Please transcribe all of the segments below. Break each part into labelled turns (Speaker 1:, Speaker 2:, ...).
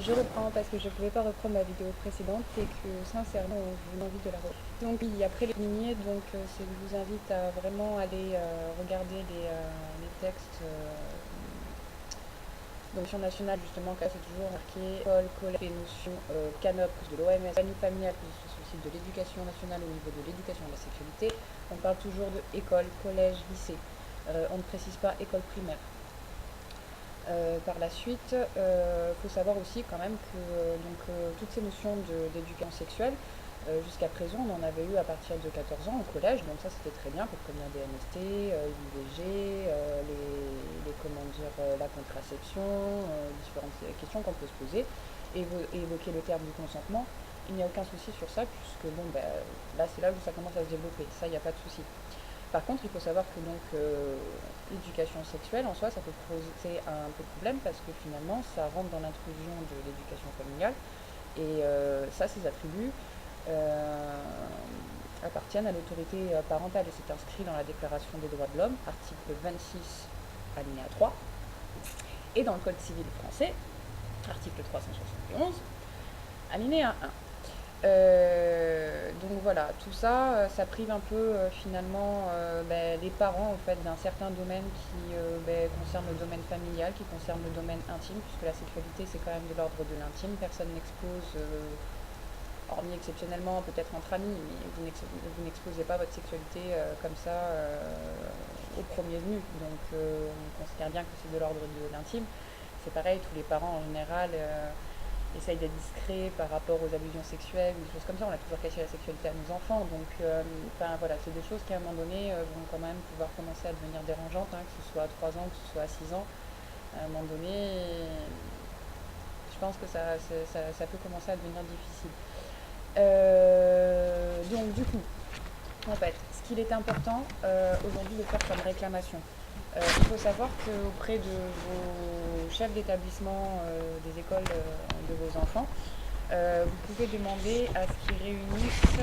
Speaker 1: Je reprends parce que je ne pouvais pas reprendre ma vidéo précédente et que sincèrement j'ai envie de la reprendre. Donc oui, après les lignées, je vous invite à vraiment aller regarder les textes donc sur nationale justement, là c'est toujours marqué école, collège, les notions CANOP de l'OMS, famille familiale plus sur le site de l'éducation nationale au niveau de l'éducation et de la sexualité. On parle toujours de école, collège, lycée. On ne précise pas école primaire. Par la suite, faut savoir aussi quand même que toutes ces notions d'éducation sexuelle, jusqu'à présent, on en avait eu à partir de 14 ans au collège, donc ça c'était très bien pour prévenir des MST, l'IVG, la contraception, différentes questions qu'on peut se poser, évoquer le terme du consentement. Il n'y a aucun souci sur ça, puisque là c'est là où ça commence à se développer, ça il n'y a pas de souci. Par contre, il faut savoir que l'éducation sexuelle en soi, ça peut poser un peu de problème parce que finalement, ça rentre dans l'intrusion de l'éducation familiale et ces attributs appartiennent à l'autorité parentale et c'est inscrit dans la Déclaration des droits de l'homme, article 26, alinéa 3, et dans le Code civil français, article 371, alinéa 1. Donc voilà, tout ça, ça prive un peu finalement les parents en fait d'un certain domaine qui concerne le domaine familial, qui concerne le domaine intime, puisque la sexualité c'est quand même de l'ordre de l'intime. Personne n'expose, hormis exceptionnellement peut-être entre amis, mais vous n'exposez pas votre sexualité comme ça au premier venu. Donc on considère bien que c'est de l'ordre de l'intime. C'est pareil, tous les parents en général essayent d'être discrets par rapport aux allusions sexuelles ou des choses comme ça. On a toujours caché la sexualité à nos enfants. Donc voilà, c'est des choses qui à un moment donné vont quand même pouvoir commencer à devenir dérangeantes, que ce soit à 3 ans, que ce soit à 6 ans. À un moment donné, je pense que ça peut commencer à devenir difficile. Donc du coup, en fait, ce qu'il est important aujourd'hui de faire comme réclamation, il faut savoir qu'auprès de vos chefs d'établissement des écoles de vos enfants, vous pouvez demander à ce qu'ils réunissent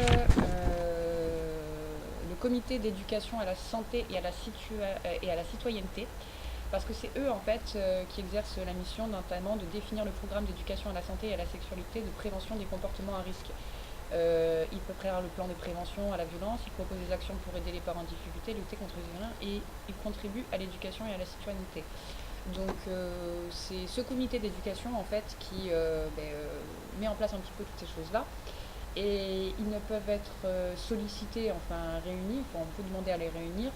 Speaker 1: le comité d'éducation à la santé et à la citoyenneté, parce que c'est eux en fait qui exercent la mission notamment de définir le programme d'éducation à la santé et à la sexualité de prévention des comportements à risque. Il peut préparer le plan de prévention à la violence, il propose des actions pour aider les parents en difficulté, lutter contre les violences et il contribue à l'éducation et à la citoyenneté. Donc c'est ce comité d'éducation en fait qui met en place un petit peu toutes ces choses-là. Et ils ne peuvent être sollicités, enfin réunis, on peut demander à les réunir,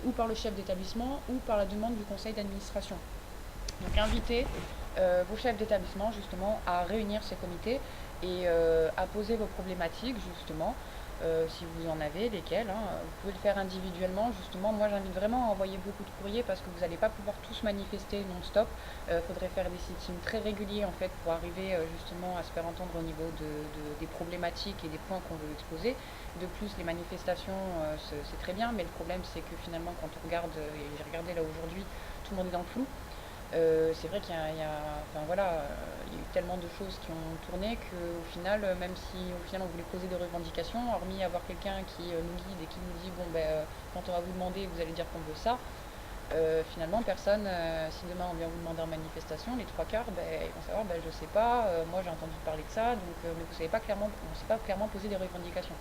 Speaker 1: ou par le chef d'établissement ou par la demande du conseil d'administration. Donc invitez vos chefs d'établissement justement à réunir ces comités et à poser vos problématiques justement, si vous en avez, lesquelles. Vous pouvez le faire individuellement justement. Moi j'invite vraiment à envoyer beaucoup de courriers parce que vous n'allez pas pouvoir tous manifester non-stop. Faudrait faire des sit-ins très réguliers en fait pour arriver justement à se faire entendre au niveau des problématiques et des points qu'on veut exposer. De plus, les manifestations, c'est très bien, mais le problème c'est que finalement quand on regarde, et j'ai regardé là aujourd'hui, tout le monde est dans le flou. C'est vrai qu'il y a eu tellement de choses qui ont tourné qu'au final, même si au final on voulait poser des revendications, hormis avoir quelqu'un qui nous guide et qui nous dit quand on va vous demander, vous allez dire qu'on veut ça, finalement personne, si demain on vient vous demander en manifestation, les trois quarts ils vont savoir je sais pas, moi j'ai entendu parler de ça, mais vous savez pas clairement, on ne sait pas clairement poser des revendications.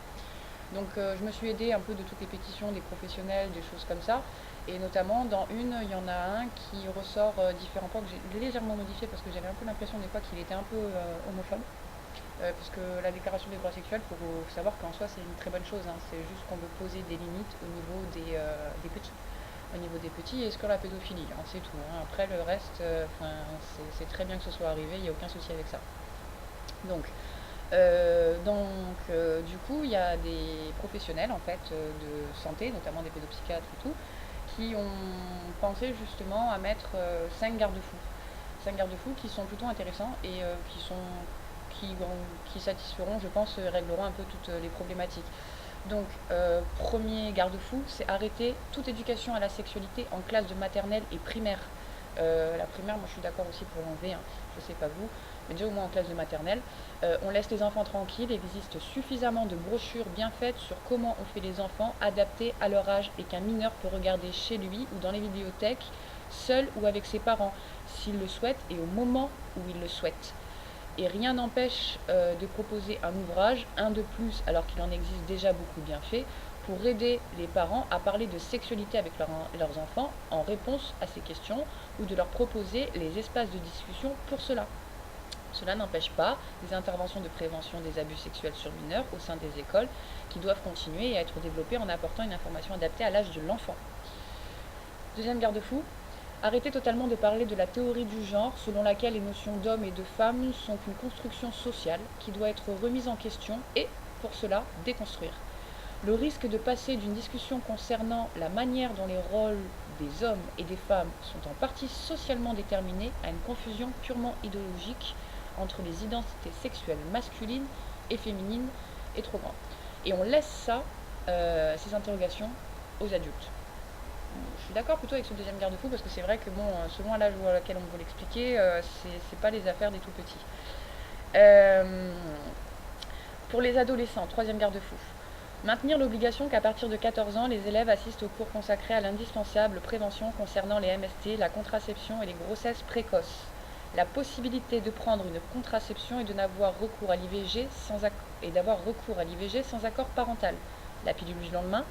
Speaker 1: Donc je me suis aidée un peu de toutes les pétitions des professionnels, des choses comme ça. Et notamment dans une, il y en a un qui ressort différents points que j'ai légèrement modifié parce que j'avais un peu l'impression des fois qu'il était un peu homophobe. Parce que la déclaration des droits sexuels, il faut savoir qu'en soi c'est une très bonne chose. C'est juste qu'on veut poser des limites au niveau des petits. Au niveau des petits et sur la pédophilie, c'est tout. Après le reste, c'est très bien que ce soit arrivé, il n'y a aucun souci avec ça. Donc, du coup, il y a des professionnels en fait de santé, notamment des pédopsychiatres et tout, qui ont pensé justement à mettre 5 garde-fous. 5 garde-fous qui sont plutôt intéressants et qui satisferont, je pense, régleront un peu toutes les problématiques. Donc, premier garde-fou, c'est arrêter toute éducation à la sexualité en classe de maternelle et primaire. La primaire, moi je suis d'accord aussi pour l'enlever, je sais pas vous, mais déjà au moins en classe de maternelle. On laisse les enfants tranquilles, il existe suffisamment de brochures bien faites sur comment on fait les enfants adaptés à leur âge et qu'un mineur peut regarder chez lui ou dans les bibliothèques seul ou avec ses parents, s'il le souhaite et au moment où il le souhaite. Et rien n'empêche de proposer un ouvrage, un de plus alors qu'il en existe déjà beaucoup bien fait, pour aider les parents à parler de sexualité avec leurs enfants en réponse à ces questions ou de leur proposer les espaces de discussion pour cela. Cela n'empêche pas les interventions de prévention des abus sexuels sur mineurs au sein des écoles qui doivent continuer et être développées en apportant une information adaptée à l'âge de l'enfant. Deuxième garde-fou, arrêter totalement de parler de la théorie du genre selon laquelle les notions d'homme et de femme sont une construction sociale qui doit être remise en question et, pour cela, déconstruire. Le risque de passer d'une discussion concernant la manière dont les rôles des hommes et des femmes sont en partie socialement déterminés à une confusion purement idéologique entre les identités sexuelles masculines et féminines est trop grand. Et on laisse ça, ces interrogations, aux adultes. Je suis d'accord plutôt avec ce deuxième garde-fou parce que c'est vrai que bon, selon l'âge à laquelle on veut l'expliquer, c'est pas les affaires des tout petits. Pour les adolescents, troisième garde-fou. Maintenir l'obligation qu'à partir de 14 ans, les élèves assistent aux cours consacrés à l'indispensable prévention concernant les MST, la contraception et les grossesses précoces. La possibilité de prendre une contraception et de n'avoir recours à l'IVG sans accord parental. La pilule du lendemain,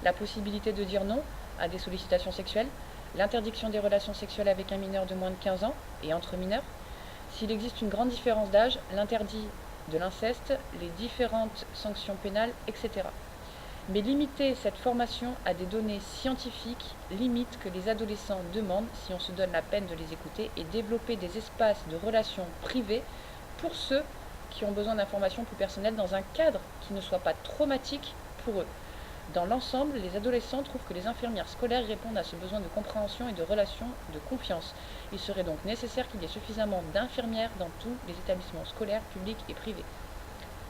Speaker 1: la possibilité de dire non à des sollicitations sexuelles, l'interdiction des relations sexuelles avec un mineur de moins de 15 ans et entre mineurs. S'il existe une grande différence d'âge, l'interdit de l'inceste, les différentes sanctions pénales, etc. Mais limiter cette formation à des données scientifiques limite que les adolescents demandent si on se donne la peine de les écouter et développer des espaces de relations privées pour ceux qui ont besoin d'informations plus personnelles dans un cadre qui ne soit pas traumatique pour eux. Dans l'ensemble, les adolescents trouvent que les infirmières scolaires répondent à ce besoin de compréhension et de relations de confiance. Il serait donc nécessaire qu'il y ait suffisamment d'infirmières dans tous les établissements scolaires, publics et privés.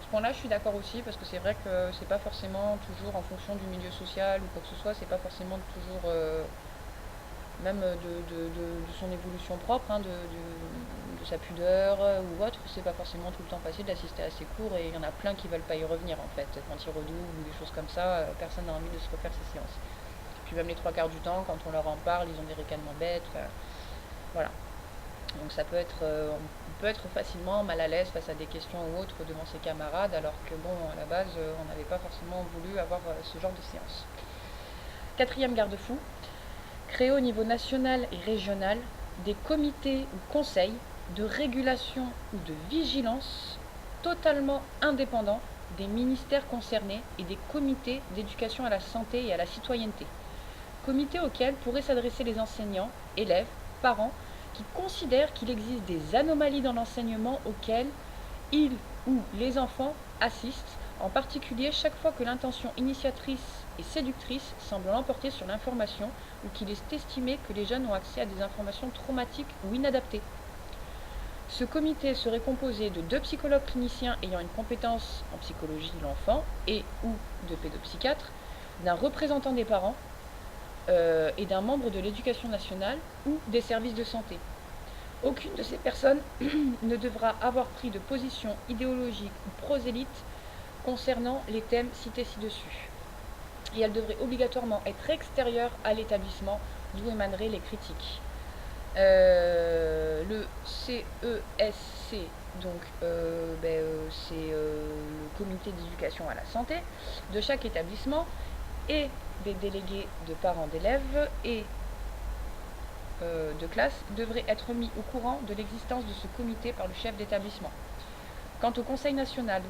Speaker 1: Ce point-là, je suis d'accord aussi, parce que c'est vrai que c'est pas forcément toujours en fonction du milieu social ou quoi que ce soit, c'est pas forcément toujours, même de son évolution propre, hein, de sa pudeur ou autre, c'est pas forcément tout le temps facile d'assister à ces cours et il y en a plein qui veulent pas y revenir en fait. Quand ils redoublent ou des choses comme ça, personne n'a envie de se refaire ces séances. Puis même les trois quarts du temps, quand on leur en parle, ils ont des ricanements bêtes, voilà. Donc ça peut être, on peut être facilement mal à l'aise face à des questions ou autres devant ses camarades, alors que bon, à la base, on n'avait pas forcément voulu avoir ce genre de séance. Quatrième garde-fou, créer au niveau national et régional des comités ou conseils de régulation ou de vigilance totalement indépendants des ministères concernés et des comités d'éducation à la santé et à la citoyenneté. Comités auxquels pourraient s'adresser les enseignants, élèves, parents, qui considèrent qu'il existe des anomalies dans l'enseignement auxquelles ils ou les enfants assistent, en particulier chaque fois que l'intention initiatrice et séductrice semble l'emporter sur l'information ou qu'il est estimé que les jeunes ont accès à des informations traumatiques ou inadaptées. Ce comité serait composé de 2 psychologues cliniciens ayant une compétence en psychologie de l'enfant et ou de pédopsychiatres, d'un représentant des parents et d'un membre de l'éducation nationale ou des services de santé. Aucune de ces personnes ne devra avoir pris de position idéologique ou prosélyte concernant les thèmes cités ci-dessus. Et elle devrait obligatoirement être extérieure à l'établissement d'où émaneraient les critiques. Le CESC, donc c'est le comité d'éducation à la santé de chaque établissement et des délégués de parents d'élèves et de classe devraient être mis au courant de l'existence de ce comité par le chef d'établissement. Quant au Conseil national,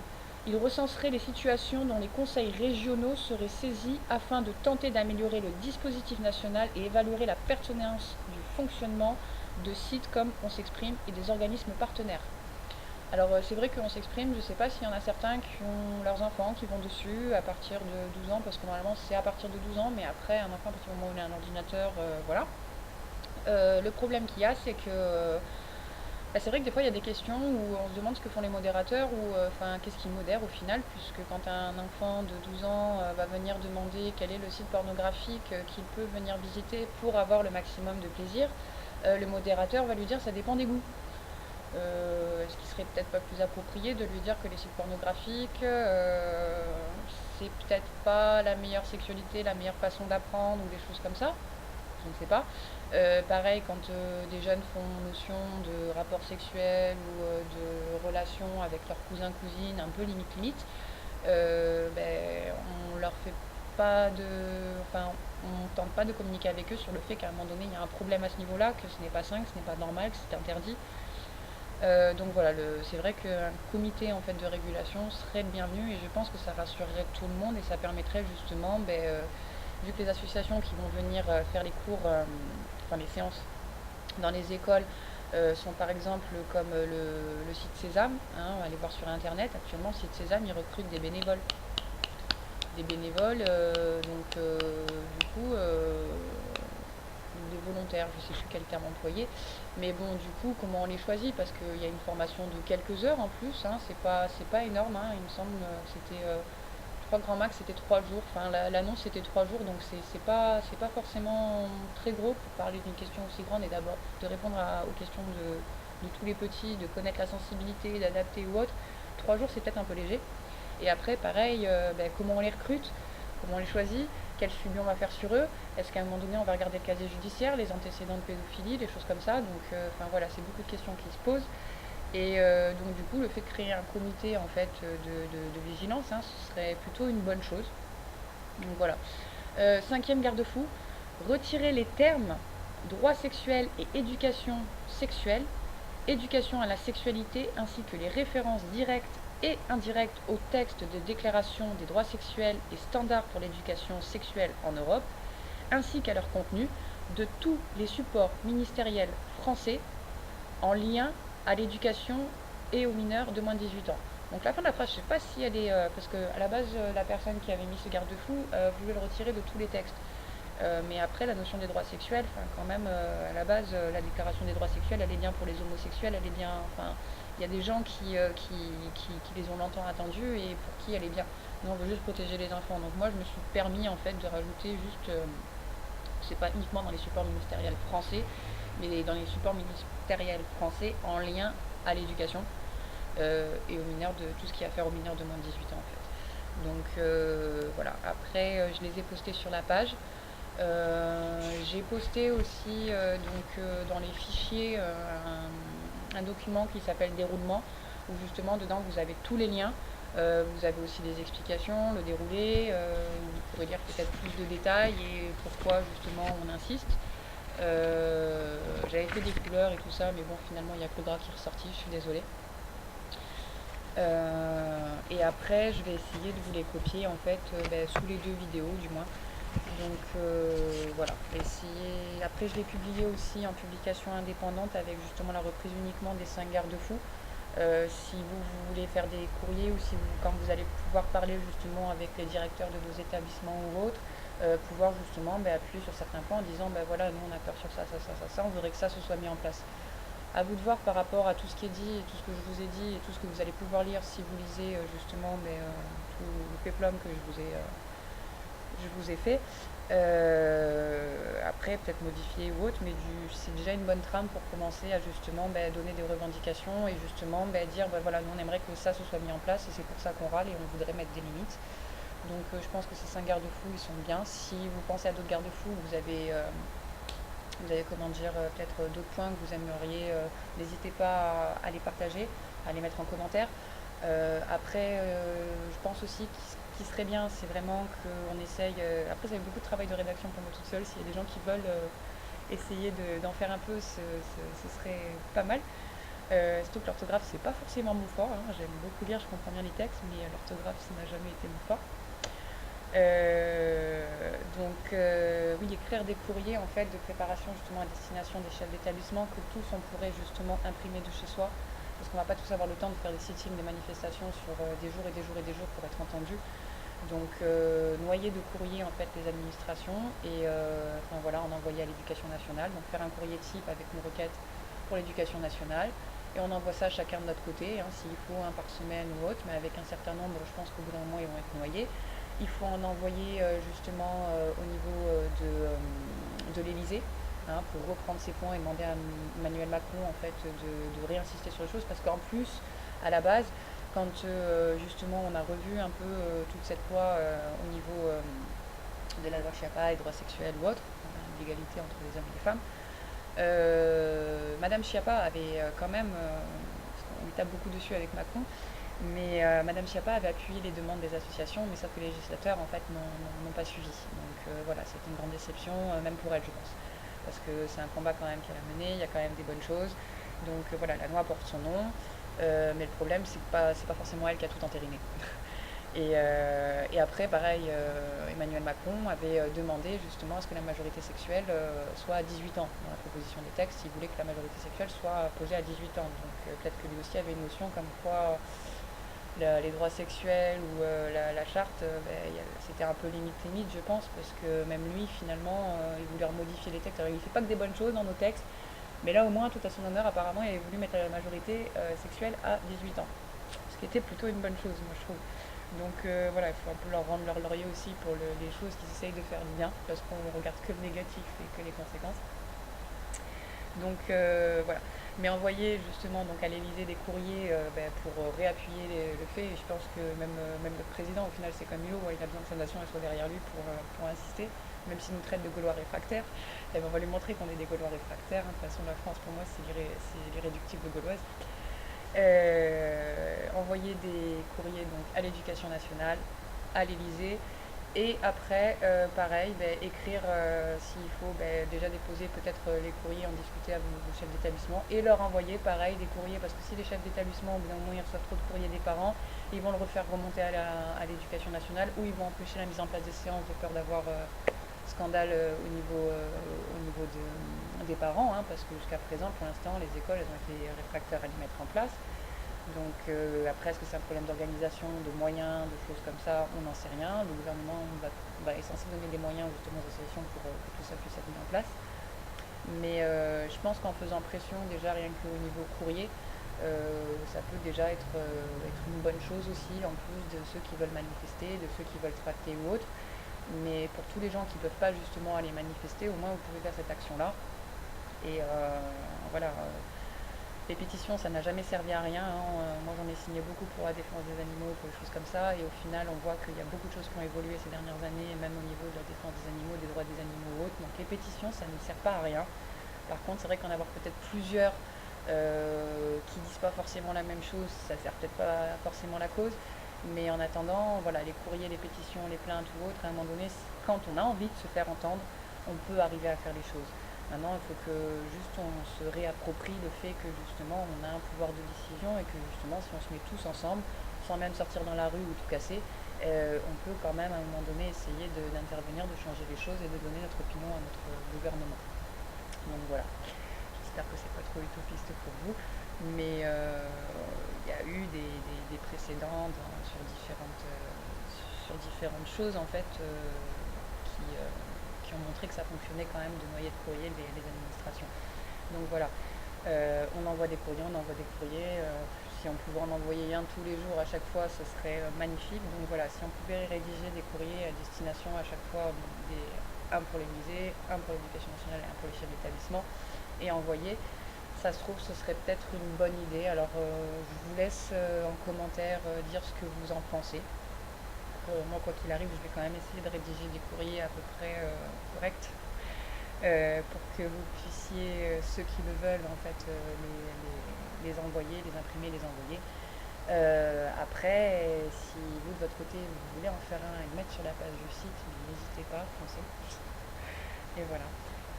Speaker 1: il recenserait les situations dont les conseils régionaux seraient saisis afin de tenter d'améliorer le dispositif national et évaluer la pertinence du fonctionnement de sites comme On s'exprime et des organismes partenaires. Alors c'est vrai qu'on s'exprime, je ne sais pas s'il y en a certains qui ont leurs enfants qui vont dessus à partir de 12 ans, parce que normalement c'est à partir de 12 ans, mais après un enfant à partir du moment où il a un ordinateur, voilà. Le problème qu'il y a, c'est que c'est vrai que des fois il y a des questions où on se demande ce que font les modérateurs ou qu'est-ce qu'ils modèrent au final, puisque quand un enfant de 12 ans va venir demander quel est le site pornographique qu'il peut venir visiter pour avoir le maximum de plaisir, le modérateur va lui dire ça dépend des goûts. Est-ce qu'il serait peut-être pas plus approprié de lui dire que les sites pornographiques c'est peut-être pas la meilleure sexualité, la meilleure façon d'apprendre ou des choses comme ça? je ne sais pas. Pareil, quand des jeunes font notion de rapport sexuel ou de relation avec leurs cousins, cousines, un peu limite, on leur fait pas de... Enfin, on tente pas de communiquer avec eux sur le fait qu'à un moment donné, il y a un problème à ce niveau-là, que ce n'est pas sain, que ce n'est pas normal, que c'est interdit. Donc voilà, c'est vrai qu'un comité en fait de régulation serait le bienvenu et je pense que ça rassurerait tout le monde et ça permettrait justement, vu que les associations qui vont venir faire les cours, enfin les séances dans les écoles sont par exemple comme le site Sésame, hein, on va aller voir sur internet, actuellement le site Sésame il recrute des bénévoles. Du coup, des volontaires, je ne sais plus quel terme employer, mais bon, du coup, comment on les choisit? Parce qu'il y a une formation de quelques heures en plus, hein, c'est pas énorme, hein, il me semble, c'était, je crois que grand max c'était 3 jours, enfin l'annonce c'était 3 jours, donc c'est pas forcément très gros pour parler d'une question aussi grande et d'abord de répondre aux questions de tous les petits, de connaître la sensibilité, d'adapter ou autre. 3 jours c'est peut-être un peu léger. Et après, pareil, comment on les recrute, comment on les choisit, quel suivi on va faire sur eux, est-ce qu'à un moment donné on va regarder le casier judiciaire, les antécédents de pédophilie, des choses comme ça. Donc, enfin voilà, c'est beaucoup de questions qui se posent. Et donc du coup, le fait de créer un comité en fait de vigilance, hein, ce serait plutôt une bonne chose. Donc voilà. Cinquième garde-fou, retirer les termes droit sexuel et éducation sexuelle, éducation à la sexualité, ainsi que les références directes et indirectes au texte de déclaration des droits sexuels et standards pour l'éducation sexuelle en Europe, ainsi qu'à leur contenu, de tous les supports ministériels français en lien à l'éducation et aux mineurs de moins de 18 ans. Donc la fin de la phrase, je ne sais pas si elle est... parce qu'à la base, la personne qui avait mis ce garde-fou voulait le retirer de tous les textes. Mais après, la notion des droits sexuels, quand même, à la base, la déclaration des droits sexuels, elle est bien pour les homosexuels, elle est bien... Enfin, il y a des gens qui les ont longtemps attendus et pour qui elle est bien. Nous, on veut juste protéger les enfants. Donc moi, je me suis permis, en fait, de rajouter juste... c'est pas uniquement dans les supports ministériels français, mais dans les supports ministériels français en lien à l'éducation et aux mineurs, de tout ce qui a à faire aux mineurs de moins de 18 ans, en fait. Donc voilà, après, je les ai postés sur la page. J'ai posté aussi dans les fichiers un document qui s'appelle déroulement, où justement dedans vous avez tous les liens. Vous avez aussi des explications, le déroulé, vous pourrez lire peut-être plus de détails et pourquoi justement on insiste. J'avais fait des couleurs et tout ça, mais bon, finalement il n'y a que le gras qui est ressorti, je suis désolée. Et après, je vais essayer de vous les copier en fait sous les deux vidéos du moins. Donc voilà, essayer. Après, je l'ai publié aussi en publication indépendante avec justement la reprise uniquement des 5 garde-fous. Si vous voulez faire des courriers ou si quand vous allez pouvoir parler justement avec les directeurs de vos établissements ou autres, pouvoir justement appuyer sur certains points en disant voilà, nous on a peur sur ça, ça, ça, ça, ça, on voudrait que ça se soit mis en place. À vous de voir par rapport à tout ce qui est dit et tout ce que je vous ai dit et tout ce que vous allez pouvoir lire si vous lisez justement tout le péplum que je vous ai fait. Après, peut-être modifier ou autre, mais c'est déjà une bonne trame pour commencer à justement donner des revendications et justement dire voilà, nous on aimerait que ça se soit mis en place et c'est pour ça qu'on râle et on voudrait mettre des limites. Donc je pense que ces 5 garde-fous ils sont bien. Si vous pensez à d'autres garde-fous, vous avez peut-être d'autres points que vous aimeriez, n'hésitez pas à les partager, à les mettre en commentaire. Après, je pense aussi qu'il serait bien, c'est vraiment qu'on essaye. Après, ça fait beaucoup de travail de rédaction pour moi toute seule. S'il y a des gens qui veulent essayer d'en faire un peu, ce serait pas mal. Surtout que l'orthographe, c'est pas forcément mon fort, hein. J'aime beaucoup lire, je comprends bien les textes, mais l'orthographe, ça n'a jamais été mon fort. Oui, écrire des courriers en fait de préparation justement à destination des chefs d'établissement que tous on pourrait justement imprimer de chez soi parce qu'on va pas tous avoir le temps de faire des sittings, des manifestations sur des jours et des jours et des jours pour être entendus. Donc noyer de courrier en fait les administrations et en envoyer à l'éducation nationale. Donc faire un courrier type avec une requête pour l'éducation nationale et on envoie ça chacun de notre côté, hein, s'il faut un par semaine ou autre, mais avec un certain nombre, je pense qu'au bout d'un moment ils vont être noyés. Il faut en envoyer justement au niveau de l'Elysée, hein, pour reprendre ces points et demander à Emmanuel Macron en fait de réinsister sur les choses parce qu'en plus à la base quand justement on a revu un peu toute cette loi au niveau de la loi Chiappa et droits sexuels ou autres, l'égalité entre les hommes et les femmes. Madame Schiappa avait quand même, parce qu'on lui tape beaucoup dessus avec Macron, mais Madame Schiappa avait appuyé les demandes des associations, mais sauf que les législateurs en fait n'ont pas suivi. Donc voilà, c'était une grande déception, même pour elle je pense. Parce que c'est un combat quand même qu'elle a mené, il y a quand même des bonnes choses. Donc voilà, la loi porte son nom, mais le problème c'est pas forcément elle qui a tout entériné. Et après, pareil, Emmanuel Macron avait demandé justement à ce que la majorité sexuelle soit à 18 ans. Dans la proposition des textes, il voulait que la majorité sexuelle soit posée à 18 ans. Donc peut-être que lui aussi avait une notion comme quoi les droits sexuels ou la charte, c'était un peu limite, je pense, parce que même lui, finalement, il voulait remodifier les textes. Alors il ne fait pas que des bonnes choses dans nos textes, mais là au moins, tout à son honneur, apparemment, il avait voulu mettre la majorité sexuelle à 18 ans. Ce qui était plutôt une bonne chose, moi je trouve. Donc voilà, il faut un peu leur rendre leur laurier aussi pour les choses qu'ils essayent de faire bien, parce qu'on ne regarde que le négatif et que les conséquences. Donc voilà. Mais envoyer justement donc à l'Élysée des courriers pour réappuyer le fait, et je pense que même le président, au final, c'est comme Hulot, il a besoin que sa nation soit derrière lui pour insister, même s'il nous traite de Gaulois réfractaires, on va lui montrer qu'on est des Gaulois réfractaires. De toute façon, la France, pour moi, c'est l'irréductible gauloise. Envoyer des courriers donc, à l'Éducation nationale, à l'Élysée, et après, pareil, écrire s'il faut déjà déposer peut-être les courriers, en discuter avec vos chefs d'établissement et leur envoyer pareil des courriers, parce que si les chefs d'établissement au bout d'un moment ils reçoivent trop de courriers des parents, ils vont le refaire remonter à l'éducation nationale, ou ils vont empêcher la mise en place des séances de peur d'avoir scandale au niveau des parents, hein, parce que jusqu'à présent, pour l'instant, les écoles elles ont été réfractaires à les mettre en place. Donc après, est-ce que c'est un problème d'organisation, de moyens, de choses comme ça? On n'en sait rien. Le gouvernement est censé donner des moyens justement aux associations pour que tout ça puisse être mis en place. Mais je pense qu'en faisant pression, déjà rien qu'au niveau courrier, ça peut déjà être une bonne chose aussi, en plus de ceux qui veulent manifester, de ceux qui veulent tracter ou autre. Mais pour tous les gens qui ne peuvent pas justement aller manifester, au moins vous pouvez faire cette action-là. Et voilà. Les pétitions, ça n'a jamais servi à rien, hein. Moi, j'en ai signé beaucoup pour la défense des animaux, pour des choses comme ça. Et au final, on voit qu'il y a beaucoup de choses qui ont évolué ces dernières années, même au niveau de la défense des animaux, des droits des animaux ou autres. Donc les pétitions, ça ne sert pas à rien. Par contre, c'est vrai qu'en avoir peut-être plusieurs qui disent pas forcément la même chose, ça sert peut-être pas forcément la cause. Mais en attendant, voilà, les courriers, les pétitions, les plaintes ou autres, à un moment donné, quand on a envie de se faire entendre, on peut arriver à faire les choses. Maintenant, il faut que juste on se réapproprie le fait que justement on a un pouvoir de décision, et que justement si on se met tous ensemble, sans même sortir dans la rue ou tout casser, on peut quand même à un moment donné essayer d'intervenir, de changer les choses et de donner notre opinion à notre gouvernement. Donc voilà, j'espère que c'est pas trop utopiste pour vous, mais il y a eu des précédents sur différentes choses en fait qui ont montré que ça fonctionnait quand même de noyer de courrier les administrations. Donc voilà, on envoie des courriers, si on pouvait en envoyer un tous les jours à chaque fois, ce serait magnifique. Donc voilà, si on pouvait rédiger des courriers à destination à chaque fois, un pour l'Élysée, un pour l'éducation nationale et un pour les chefs d'établissement, et envoyer, ça se trouve ce serait peut-être une bonne idée. Alors je vous laisse en commentaire dire ce que vous en pensez. Moi, quoi qu'il arrive, je vais quand même essayer de rédiger des courriers à peu près corrects pour que vous puissiez, ceux qui le veulent, en fait, les envoyer, les imprimer, les envoyer. Après, si vous, de votre côté, vous voulez en faire un et le mettre sur la page du site, n'hésitez pas, foncez. Et voilà.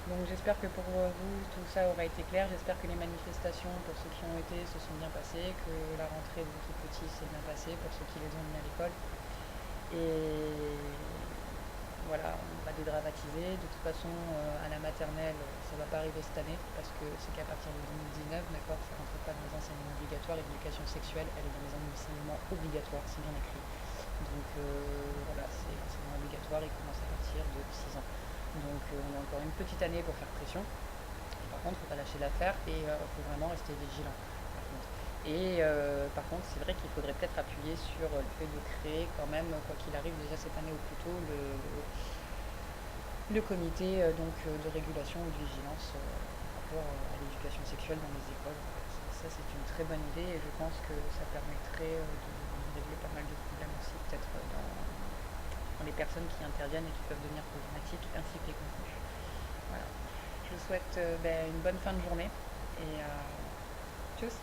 Speaker 1: Donc j'espère que pour vous, tout ça aura été clair. J'espère que les manifestations, pour ceux qui ont été, se sont bien passées, que la rentrée de vos tout petits s'est bien passée pour ceux qui les ont mis à l'école. Et voilà, on va dédramatiser. De toute façon, à la maternelle, ça ne va pas arriver cette année, parce que c'est qu'à partir de 2019, d'accord, ça ne rentre pas dans les enseignements obligatoires. L'éducation sexuelle, elle est dans les enseignements obligatoires, c'est bien écrit. Donc voilà, c'est l'enseignement obligatoire, il commence à partir de 6 ans. Donc on a encore une petite année pour faire pression. Et par contre, il ne faut pas lâcher l'affaire, et il faut vraiment rester vigilant. Et par contre, c'est vrai qu'il faudrait peut-être appuyer sur le fait de créer quand même, quoi qu'il arrive, déjà cette année ou plus tôt, le comité de régulation ou de vigilance par rapport à l'éducation sexuelle dans les écoles. Ça, c'est une très bonne idée, et je pense que ça permettrait de régler pas mal de problèmes aussi, peut-être dans les personnes qui interviennent et qui peuvent devenir problématiques, ainsi que les contenus. Voilà. Je vous souhaite une bonne fin de journée et tchuss.